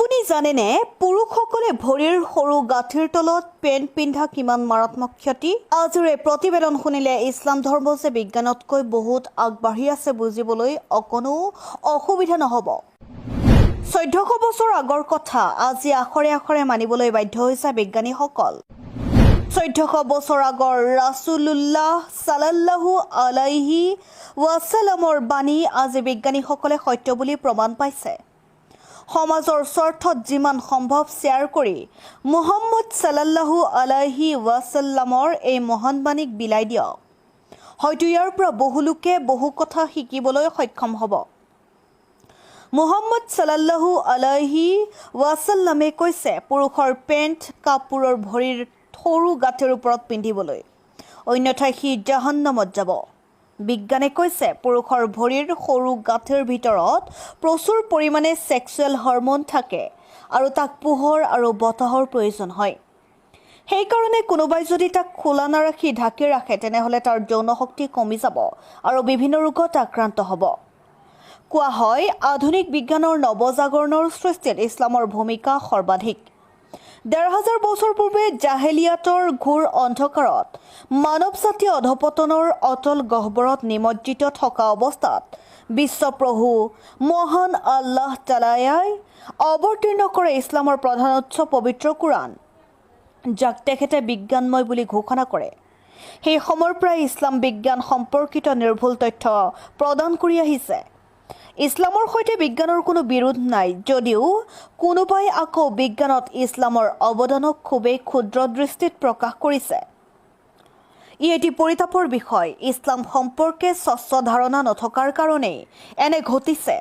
আপুনি জানেনে পুৰুষসকলে ভৰিৰ সৰু গাঁঠিৰ তলত পেণ্ট পিন্ধা কিমান মাৰাত্মক ক্ষতি? আজিৰ এই প্ৰতিবেদন শুনিলে ইছলাম ধৰ্ম যে বিজ্ঞানতকৈ বহুত আগবাঢ়ি আছে বুজিবলৈ অকণো অসুবিধা নহ'ব। 1400 বছৰ আগৰ কথা আজি আখৰে আখৰে মানিবলৈ বাধ্য হৈছে বিজ্ঞানীসকল। 1400 বছৰ আগৰ ৰাছুলুল্লাহ সাল্লাল্লাহু আলাইহি ৱাছাল্লামৰ বাণী আজি বিজ্ঞানীসকলে সত্য বুলি প্ৰমাণ পাইছে। সমাজৰ স্বাৰ্থত যিমান সম্ভৱ শ্বেয়াৰ কৰি মুহাম্মদ সাল্লাল্লাহু আলাইহি ৱাছাল্লামৰ এই মহান বাণীক বিলাই দিয়ক। হয়তো ইয়াৰ পৰা বহু লোকে বহু কথা শিকিবলৈ সক্ষম হ'ব। মুহাম্মদ সাল্লাল্লাহু আলাইহি ৱাছাল্লামে কৈছে পুৰুষৰ পেণ্ট কাপোৰৰ ভৰিৰ সৰু গাঁঠিৰ ওপৰত পিন্ধিবলৈ, অন্যথা সি জাহান্নামত যাব। বিজ্ঞানে কৈছে পুৰুষৰ ভৰিৰ সৰু গাঁঠিৰ ভিতৰত প্ৰচুৰ পৰিমাণে ছেক্সুৱেল হৰম'ন থাকে আৰু তাক পোহৰ আৰু বতাহৰ প্ৰয়োজন হয়। সেইকাৰণে কোনোবাই যদি তাক খোলা নাৰাখি ঢাকি ৰাখে তেনেহ'লে তাৰ যৌন শক্তি কমি যাব আৰু বিভিন্ন ৰোগত আক্ৰান্ত হ'ব। কোৱা হয় আধুনিক বিজ্ঞানৰ নৱজাগৰণৰ সৃষ্টিত ইছলামৰ ভূমিকা সৰ্বাধিক। ১৫০০ বছৰ পূৰ্বে জাহেলিয়াতৰ ঘোৰ অন্ধকাৰত মানৱ জাতীয় অধপতনৰ অতল গহ্বৰত নিমজ্জিত থকা অৱস্থাত বিশ্বপ্ৰভু মহান আল্লাহ তাআলাই অৱতীৰ্ণ কৰে ইছলামৰ প্ৰধান উৎস পবিত্ৰ কোৰাণ, যাক তেখেতে বিজ্ঞানময় বুলি ঘোষণা কৰে। সেই সময়ৰ পৰাই ইছলাম বিজ্ঞান সম্পৰ্কিত নিৰ্ভুল তথ্য প্ৰদান কৰি আহিছে। ইছলামৰ সৈতে বিজ্ঞানৰ কোনো বিৰোধ নাই, যদিও কোনোবাই আকৌ বিজ্ঞানত ইছলামৰ অৱদানক খুবেই ক্ষুদ্ৰ দৃষ্টিত প্ৰকাশ কৰিছে। ই এটি পৰিতাপৰ বিষয়। ইছলাম সম্পৰ্কে স্বচ্ছ ধাৰণা নথকাৰ কাৰণেই এনে ঘটিছে।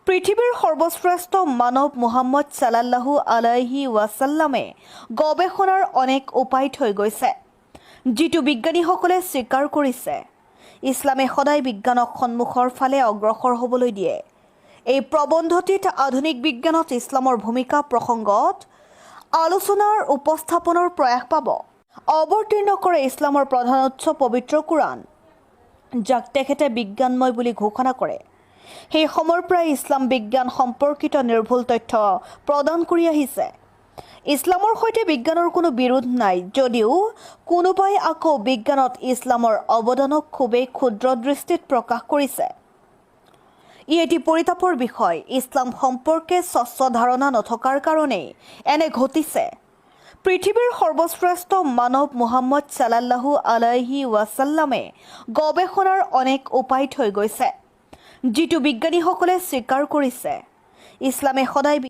পৃথিৱীৰ সৰ্বশ্ৰেষ্ঠ মানৱ মুহাম্মদ সাল্লাল্লাহু আলাইহি ৱাছাল্লামে গৱেষণাৰ অনেক উপায় থৈ গৈছে, যিটো বিজ্ঞানীসকলে স্বীকাৰ কৰিছে। ইছলামে সদায় বিজ্ঞানক সন্মুখৰ ফালে অগ্ৰসৰ হ'বলৈ দিয়ে। এই প্ৰবন্ধটিত আধুনিক বিজ্ঞানত ইছলামৰ ভূমিকা প্ৰসংগত আলোচনাৰ উপস্থাপনৰ প্ৰয়াস পাব। অৱতীৰ্ণ কৰে ইছলামৰ প্ৰধান উৎস পবিত্ৰ কোৰাণ, যাক তেখেতে বিজ্ঞানময় বুলি ঘোষণা কৰে। সেই সময়ৰ পৰাই ইছলাম বিজ্ঞান সম্পৰ্কিত নিৰ্ভুল তথ্য প্ৰদান কৰি আহিছে। ইছলামৰ সৈতে বিজ্ঞানৰ কোনো বিৰোধ নাই, যদিও কোনোবাই আকৌ বিজ্ঞানত ইছলামৰ অৱদানক খুবেই ক্ষুদ্ৰ দৃষ্টিত প্ৰকাশ কৰিছে। ই এটি পৰিতাপৰ বিষয়। ইছলাম সম্পৰ্কে স্বচ্ছ ধাৰণা নথকাৰ কাৰণেই এনে ঘটিছে। পৃথিৱীৰ সৰ্বশ্ৰেষ্ঠ মানৱ মুহাম্মদ সাল্লাল্লাহু আলাইহি ৱাছাল্লামে গৱেষণাৰ অনেক উপায় থৈ গৈছে, যিটো বিজ্ঞানীসকলে স্বীকাৰ কৰিছে। ইছলামে সদায়